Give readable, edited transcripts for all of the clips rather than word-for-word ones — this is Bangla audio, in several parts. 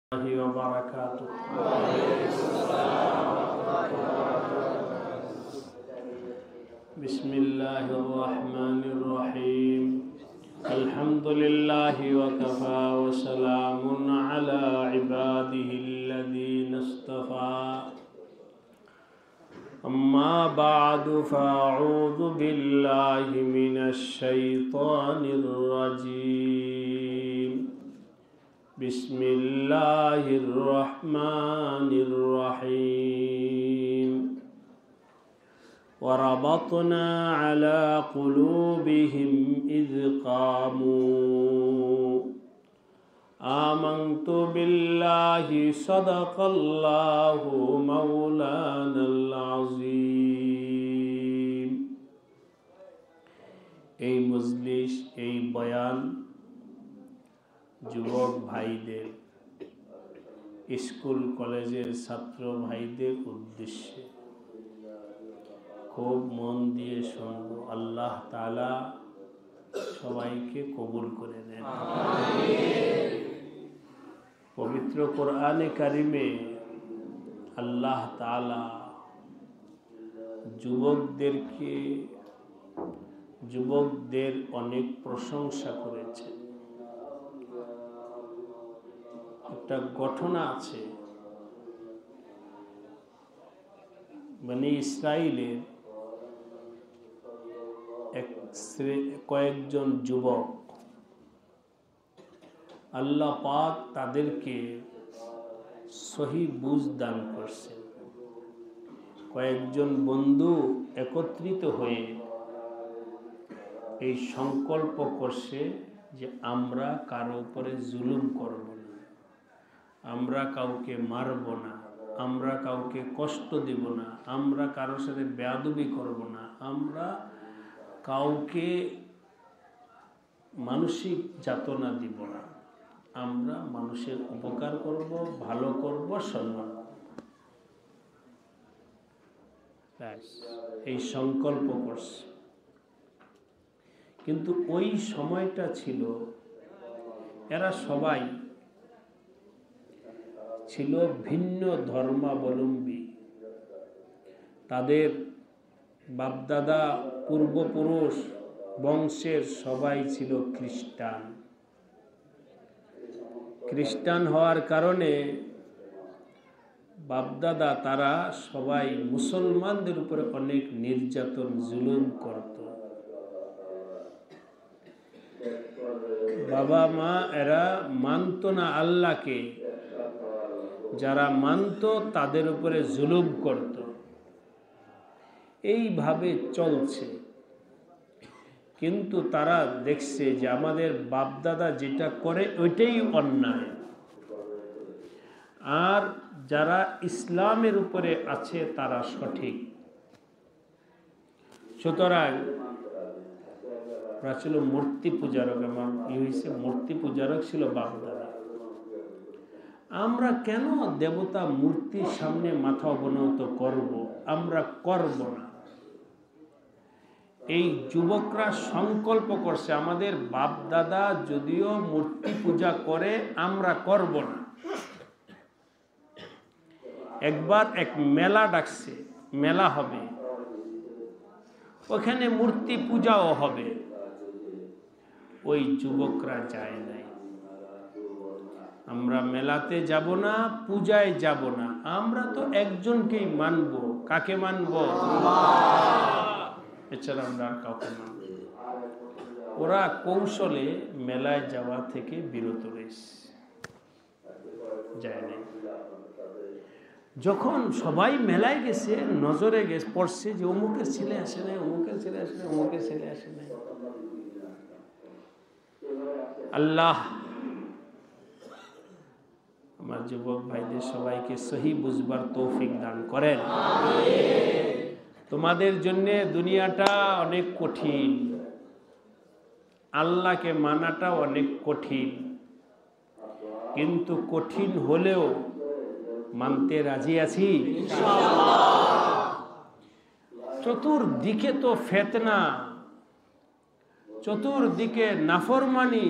وبركاته. بسم الله الرحمن الرحيم. الحمد لله وكفى وسلام على عباده الذين اصطفى. أما بعد فأعوذ بالله من الشيطان الرجيم. بسم الله الرحمن الرحيم. وربطنا على قلوبهم إذ قاموا آمنت بالله صدق الله مولانا العظيم. এই মজলিস, এই বয়ান যুবক ভাইদের, স্কুল কলেজের ছাত্র ভাইদের উদ্দেশ্যে খুব মন দিয়ে শুনবো। আল্লাহ তাআলা সবাইকে কবুল করে নেন। পবিত্র কোরআনে কারিমে আল্লাহ তাআলা যুবকদের অনেক প্রশংসা করেছেন। একটা ঘটনা আছে, বনি ইসরাইলের কয়েকজন যুবক, আল্লাহ পাক তাদেরকে সহি বুঝ দান করছেন। কয়েকজন বন্ধু একত্রিত হয়ে এই সংকল্প করছে যে আমরা কারো উপরে জুলুম করব না, আমরা কাউকে মারব না, আমরা কাউকে কষ্ট দিব না, আমরা কারোর সাথে বেয়াদবি করব না, আমরা কাউকে মানসিক যাতনা দিব না, আমরা মানুষের উপকার করব, ভালো করব, সম্মান করব। এই সংকল্প করছে। কিন্তু ওই সময়টা ছিল, এরা সবাই ছিল ভিন্ন ধর্মাবলম্বী। তাদের বাপদাদা, পূর্বপুরুষ, বংশের সবাই ছিল খ্রিস্টান হওয়ার কারণে বাপদাদা তারা সবাই মুসলমানদের উপরে অনেক নির্যাতন, জুলুম করত। বাবা মা এরা মানত না আল্লাহকে, যারা মানত তাদের উপরে জুলুম করত। এইভাবে চলছে। কিন্তু তারা দেখছে যে আমাদের বাপদাদা যেটা করে ওইটাই অন্যায়, আর যারা ইসলামের উপরে আছে তারা সঠিক। সুতরাং ছিল মূর্তি পূজারক, আমার মূর্তি পূজারক ছিল বাপদাদা। আমরা কেন দেবতা মূর্তির সামনে মাথা অবনত করব? আমরা করব না। এই যুবকরা সংকল্প করছে আমাদের বাপদাদা যদিও মূর্তি পূজা করে, আমরা করব না। একবার এক মেলা ডাকছে, মেলা হবে, ওখানে মূর্তি পূজাও হবে। ওই যুবকরা যায় নাই। আমরা মেলাতে যাব না, পূজায় যাব না, আমরা তো একজনকেই মানব। কাকে মানব? এছাড়া আমরা আর কাউকে মানব। ওরা কৌশলে মেলায় যাওয়া থেকে বিরত রয়েছে, যায় নাই। যখন সবাই মেলায় গেছে, নজরে পড়ছে যে অমুকের ছেলে আসে নাই, অমুকের ছেলে আসে নাই, অমুকের ছেলে আসে নাই। আল্লাহ আমার যুবক ভাইদের সবাইকে সহি বুঝবার তৌফিক দান করেন। তোমাদের জন্য দুনিয়াটা অনেক কঠিন, আল্লাহকে মানাটা অনেক কঠিন, কিন্তু কঠিন হলেও মানতে রাজি আছি ইনশাআল্লাহ। চতুর্দিকে তো ফিতনা, চতুর্দিকে নাফরমানি,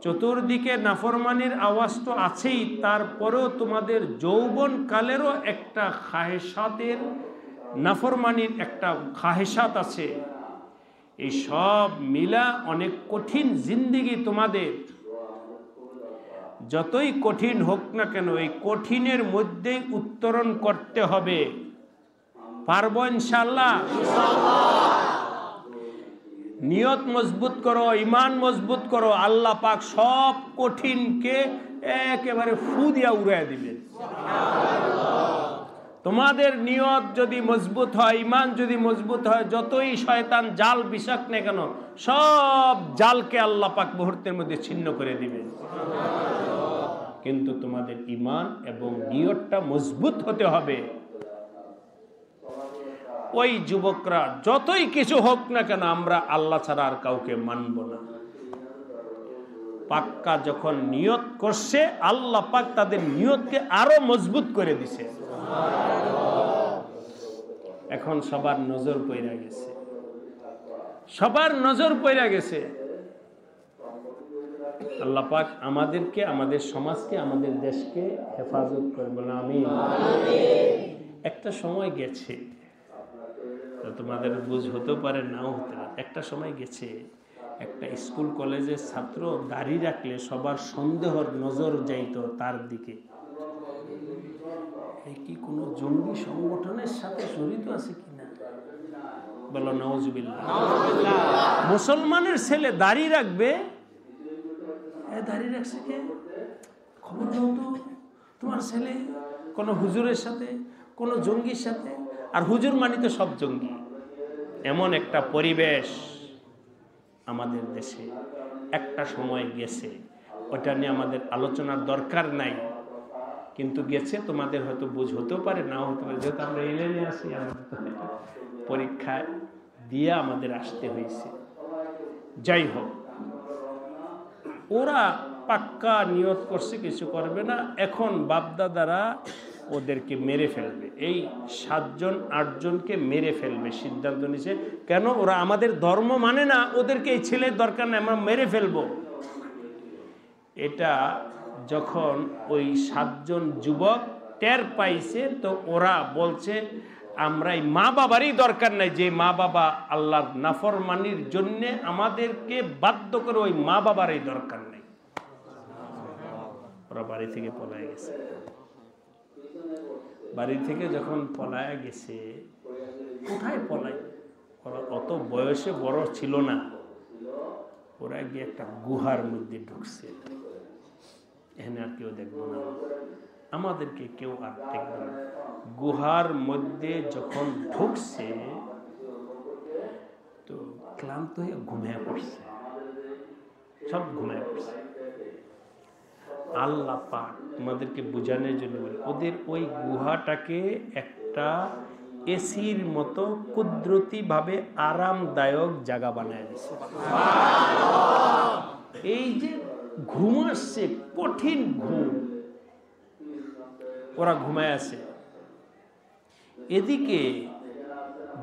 চতুর্দিকে নাফরমানির আওয়াজ তো আছেই, তারপরেও তোমাদের যৌবন কালেরও একটা খাহেসাতের, নাফরমানির একটা খাহেসাত আছে। এই সব মিলা অনেক কঠিন জিন্দেগি তোমাদের। যতই কঠিন হোক না কেন এই কঠিনের মধ্যেই উত্তরণ করতে হবে। পারবো ইনশাআল্লাহ? নিয়ত মজবুত করো, ইমান মজবুত করো, আল্লাহ পাক সব কঠিনকে একেবারে ফু দিয়া উড়াই দিবেন। তোমাদের নিয়ত যদি মজবুত হয়, ইমান যদি মজবুত হয়, যতই শয়তান জাল বিশাক না কেন সব জালকে আল্লাহ পাক মুহূর্তের মধ্যে ছিন্ন করে দিবেন। কিন্তু তোমাদের ইমান এবং নিয়তটা মজবুত হতে হবে। ওই যুবকরা যতই কিছু হোক না কেন আমরা আল্লাহ ছাড়া আর কাউকে মানব না। পাক্কা যখন নিয়ত করছে আল্লাহ পাক তাদের নিয়তকে আরো মজবুত করে দিছে। এখন সবার নজর পইরা গেছে, সবার নজর পইরা গেছে। আল্লাহ পাক আমাদেরকে, আমাদের সমাজকে, আমাদের দেশকে হেফাজত করে বলে আমিন। একটা সময় গেছে, তোমাদের বুঝ হতেও পারে নাও হতে পারে, একটা সময় গেছে একটা স্কুল কলেজের ছাত্র দাড়ি রাখলে সবার সন্দেহর নজর যাইত তার দিকে। কি কোনো জঙ্গি সংগঠনের সাথে জড়িত আছে কিনা? বলো নাউজুবিল্লাহ। মুসলমানের ছেলে দাড়ি রাখবে, দাড়ি রাখছে কে? খবর দাও তো, তোমার ছেলে কোনো হুজুরের সাথে, কোনো জঙ্গির সাথে। আর হুজুর মানি তো সব জঙ্গি। এমন একটা পরিবেশ আমাদের দেশে একটা সময় গেছে, ওটা নিয়ে আমাদের আলোচনার দরকার নাই, কিন্তু গেছে। তোমাদের হয়তো বুঝ হতেও পারে নাও হতে পারে, যেহেতু আমরা ইলেনে আসি, আমাদের পরীক্ষা দিয়ে আমাদের আসতে হয়েছে। যাই হোক, ওরা পাক্কা নিয়ত করছে কিছু করবে না। এখন বাপদাদারা ওদেরকে মেরে ফেলবে, এই 7 জন 8 জনকে মেরে ফেলবে সিদ্ধান্ত নিছে। কেন? ওরা আমাদের ধর্ম মানে না, ওদেরকে এই ছেলের দরকার নেই, আমরা মেরে ফেলবো। এটা যখন ওই 7 জন যুবক টের পাইছে, তো ওরা বলছে আমরা এই মা বাবারই দরকার নাই, যে মা বাবা আল্লাহর নাফরমানির জন্য আমাদেরকে বাধ্য করে, ওই মা বাবারই দরকার নেই। ওরা বাড়ি থেকে পলায় গেছে। বাড়ি থেকে যখন পলায় গেছে, কোথায় পলায়? ওরা অত বয়সে বড় ছিল না। ওরা গিয়ে একটা গুহার মধ্যে ঢুকছে। এখানে আর কেউ দেখবো না, আমাদেরকে কেউ আর দেখবে না। গুহার মধ্যে যখন ঢুকছে তো ক্লান্ত হয়ে ঘুমিয়ে পড়ছে, সব ঘুমিয়ে পড়ছে। আল্লাহ পাক তোমাদেরকে বোঝানোর জন্য বলে, ওদের ওই গুহাটাকে একটা এসির মতো কুদরতি ভাবে আরামদায়ক জায়গা বানায় দিছে। এই যে ঘুম আসছে, কঠিন ঘুম, ওরা ঘুমায় আছে। এদিকে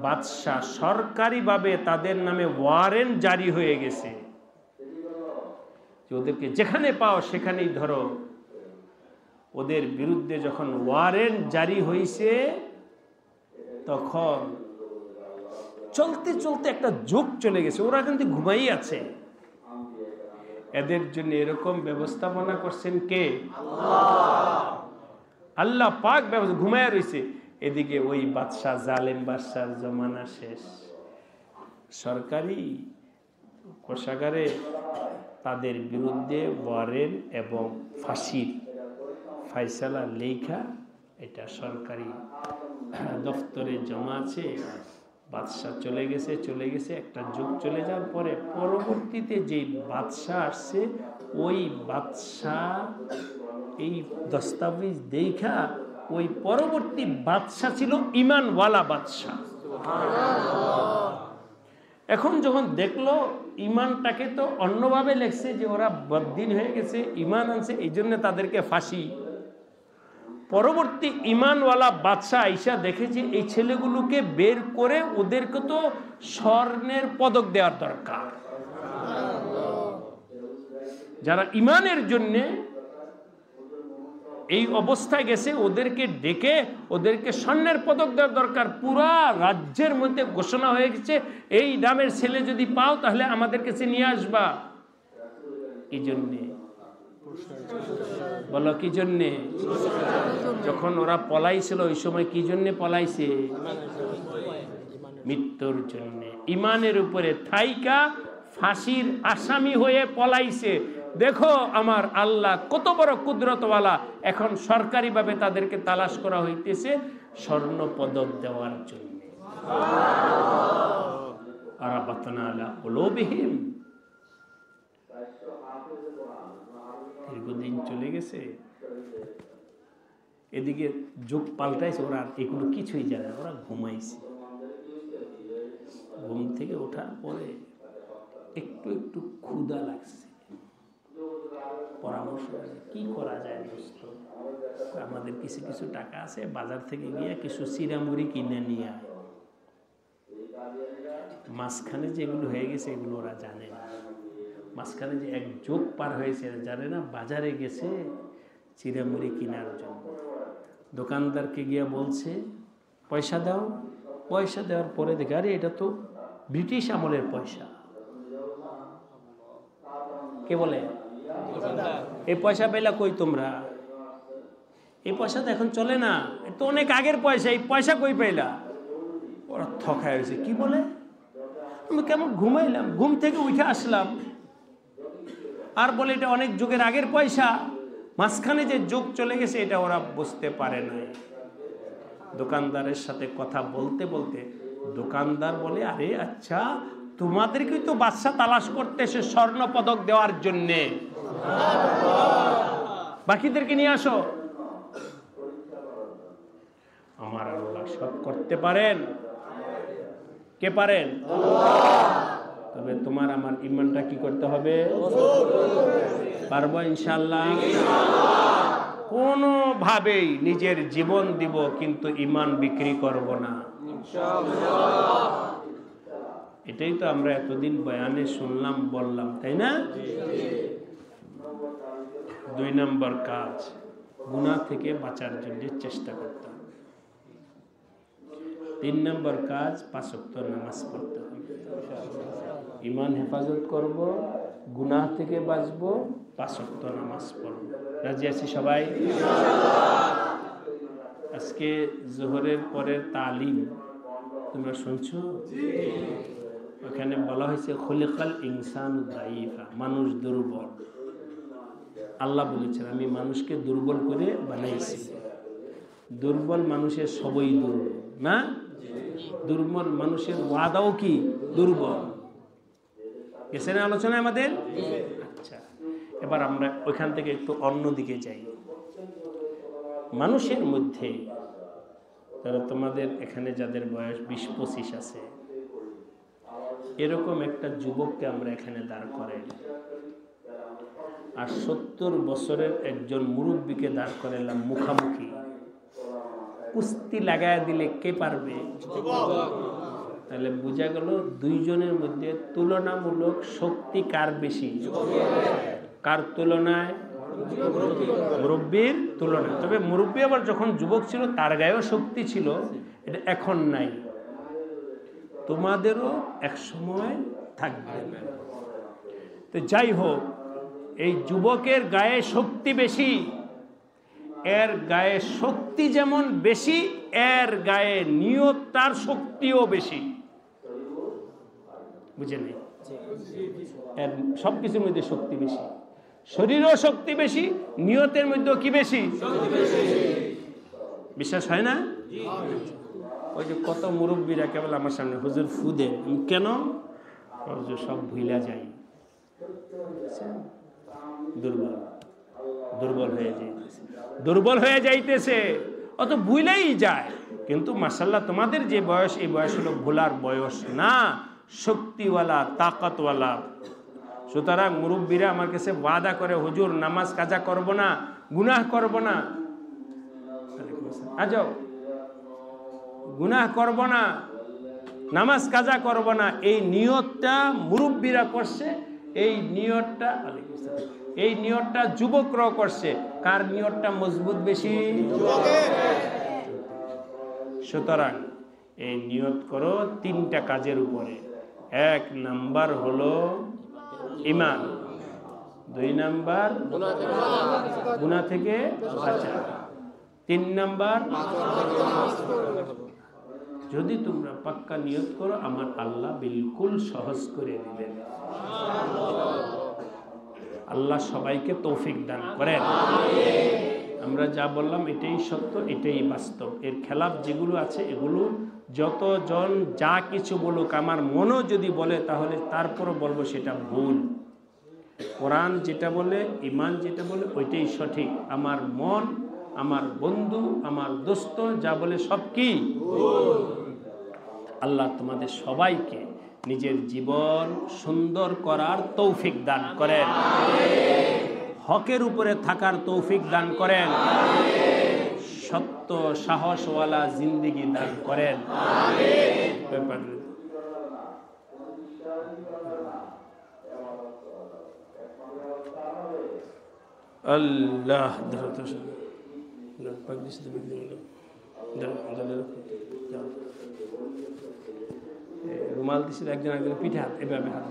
বাদশাহ সরকারিভাবে তাদের নামে ওয়ারেন্ট জারি হয়ে গেছে, ওদেরকে যেখানে পাও সেখানেই ধরো। ওদের বিরুদ্ধে যখন ওয়ারেন্ট জারি হয়েছে, তখন চলতে চলতে একটা যুগ চলে গেছে। ওরা কিন্তু ঘুমাই আছে। এদের জন্য এরকম ব্যবস্থাপনা করছেন কে? আল্লাহ পাক ঘুমায় রয়েছে। এদিকে ওই বাদশাহ, জালেম বাদশার জমানা শেষ। সরকারি কোষাগারে তাদের বিরুদ্ধে ওয়ারেন্ট এবং ফাঁসির ফায়সালা লেখা, এটা সরকারি দফতরে জমা আছে। বাদশাহ চলে গেছে। একটা যুগ চলে যাওয়ার পরে পরবর্তীতে যে বাদশাহ আসছে, ওই বাদশাহ এই দস্তাবেজ দেখা, ওই পরবর্তী বাদশাহ ছিল ইমানওয়ালা বাদশাহ। এখন যখন দেখলো ইমানটাকে তো অন্যভাবে লেখছে, যে ওরা বদ্দিন হয়ে গেছে, ইমান আনছে, এই জন্য তাদেরকে ফাঁসি। পরবর্তী ইমানওয়ালা বাদশাহ আইসা দেখেছে এই ছেলেগুলোকে বের করে ওদেরকে তো স্বর্ণের পদক দেওয়ার দরকার। যারা ইমানের জন্যে এই অবস্থায় গেছে, ওদেরকে ডেকে ওদেরকে স্বর্ণের পদক দেওয়ার দরকার। পুরা রাজ্যের মধ্যে ঘোষণা হয়ে গেছে, এই নামের ছেলে যদি পাও তাহলে আমাদের কাছে নিয়ে আসবা। কি জন্যে বলো? কি জন্যে? যখন ওরা পলাইছিল ওই সময় কি জন্যে পলাইছে? মৃত্যুর জন্যে। ইমানের উপরে থাইকা ফাঁসির আসামি হয়ে পলাইছে। দেখো আমার আল্লাহ কত বড় কুদরতওয়ালা। এখন সরকারিভাবে তাদেরকে তালাশ করা হইতেছে স্বর্ণ পদক দেওয়ার জন্য। আরাবাতনা আলা কুলুবিহিম। দীর্ঘদিন চলে গেছে, এদিকে যুগ পাল্টাইছে, ওরা এগুলো কিছুই জানে না, ওরা ঘুমাইছে। ঘুম থেকে ওঠার পরে একটু একটু ক্ষুধা লাগছে, পরামর্শ কি করা যায় দোস্ত, আমাদের কিছু কিছু টাকা আছে, বাজার থেকে গিয়ে কিছু চিড়ামুড়ি কিনে নিয়ে আয়। মাঝখানে যেগুলো হয়ে গেছে এগুলো ওরা জানে না, মাঝখানে যে এক যোগ পার হয়েছে জানে না। বাজারে গেছে চিড়ামুড়ি কেনার জন্য, দোকানদারকে গিয়ে বলছে পয়সা দাও। পয়সা দেওয়ার পরে দেখে আরে এটা তো ব্রিটিশ আমলের পয়সা। কে বলে? এই পয়সা পেলা কই তোমরা? এই পয়সা তো এখন চলে না, তো অনেক আগের পয়সা, এই পয়সা কই পেলা? ওরা থকায় হয়েছে। কি বলে? আমি কেমন ঘুমাইলাম, ঘুম থেকে উঠে আসলাম আর বলে এটা অনেক যুগের আগের পয়সা। মাঝখানে যে যুগ চলে গেছে এটা ওরা বুঝতে পারে নাই। দোকানদারের সাথে কথা বলতে বলতে দোকানদার বলে আরে আচ্ছা, তোমাদেরকে তো বাদশা তালাশ করতেছে স্বর্ণ পদক দেওয়ার জন্যে, বাকিদেরকে নিয়ে আসো। আমার আল্লাহ সব করতে পারেন। কে পারেন? তবে তোমার আমার ইমানটা কি করতে হবে? পারবো ইনশাআল্লাহ। কোনোভাবেই নিজের জীবন দিব কিন্তু ইমান বিক্রি করব না। এটাই তো আমরা এতদিন বয়ানে শুনলাম, বললাম, তাই না? 2 নম্বর কাজ, গুনাহ থেকে বাঁচার জন্য চেষ্টা করতে হবে। 3 নম্বর কাজ, 5 ওয়াক্ত নামাজ পড়তে হবে। ইমান হেফাজত করব, গুনাহ থেকে বাঁচব, 5 ওয়াক্ত নামাজ পড়ব। রাজি আছি সবাই? আজকে জোহরের পরের তালিম তোমরা শুনছো? ওখানে বলা হয়েছে খুলিকাল ইনসানু দাইফা, মানুষ দুর্বল। আল্লাহ বলেছেন আমি মানুষকে দুর্বল করে বানাইছি। দুর্বল মানুষের সবই দুর্বল না? দুর্বল মানুষের ওয়াদাও কি দুর্বল। গেছে না আলোচনা আমাদের? আচ্ছা, এবার আমরা ওইখান থেকে একটু অন্যদিকে যাই। মানুষের মধ্যে তারা তোমাদের এখানে যাদের বয়স 20-25 আছে, এরকম একটা যুবককে আমরা এখানে দাঁড় করাই, আর 70 বছরের একজন মুরব্বীকে দাঁড় করাইলাম মুখামুখি, কুস্তি লাগায় দিলে কে পারবে? তাহলে বোঝা গেল দুইজনের মধ্যে তুলনামূলক শক্তি কার বেশি? কার তুলনায়? মুরব্বীর তুলনায়। তবে মুরব্বী আবার যখন যুবক ছিল তার গায়েও শক্তি ছিল, এটা এখন নাই। তোমাদেরও এক সময় থাকবে। তো যাই হোক, এই যুবকের গায়ে শক্তি বেশি, এর গায়ে শক্তি যেমন বেশি, এর গায়ে নিয়ত তার শক্তিও বেশি। বুঝে নেই? এর সবকিছুর মধ্যে শক্তি বেশি, শরীরও শক্তি বেশি, নিয়তের মধ্যেও কি বেশি? বিশ্বাস হয় না? ওই যে কত মুরব্বীরা কেবল আমার সামনে হুজুর ফু দেন, কেন? হুজুর সব ভুইলা যাই, দুর্বল দুর্বল হয়ে যাইতেছে, দুর্বল হয়ে যাইতেছে, অত ভুলেই যায়। কিন্তু মাশাআল্লাহ তোমাদের যে বয়স, এই বয়স হলো ভোলার বয়স না, শক্তিওয়ালা, তাকতওয়ালা। সুতরাং মুরব্বীরা আমার কাছে ওয়াদা করে হুজুর নামাজ কাজা করব না, গুনাহ করব না, আজও গুনাহ করব না, নামাজ কাজা করব না, এই নিয়তটা মুরব্বীরা করছে। এই নিয়তটা এই নিয়তটা যুবকরাও করছে। কার নিয়তটা মজবুত বেশি? সুতরাং এই নিয়ত করো 3টা কাজের উপরে। 1 নাম্বার হলো ঈমান, 2 নাম্বার গুনাহ থেকে বাঁচা, 3 নাম্বার যদি তোমরা পাক্কা নিয়ত করো আমার আল্লাহ বিলকুল সহজ করে দিবেন। আল্লাহ সবাইকে তৌফিক দান করেন। আমরা যা বললাম এটাই সত্য, এটাই বাস্তব। এর খেলাফ যেগুলো আছে এগুলো যতজন যা কিছু বলুক, আমার মনও যদি বলে তাহলে তারপরও বলবো সেটা ভুল। কোরআন যেটা বলে, ঈমান যেটা বলে ওইটাই সঠিক। আমার মন, আমার বন্ধু, আমার দোস্ত যা বলে সব কি ভুল। আল্লাহ তোমাদের সবাইকে নিজের জীবন সুন্দর করার তৌফিক দান করেন, হকের উপরে থাকার তৌফিক দান করেন, সত্য সাহসওয়ালা জিন্দেগি দান করেন। আল্লাহ রুমাল দিছিল একজন একজন পিঠে হাত এভাবে হাত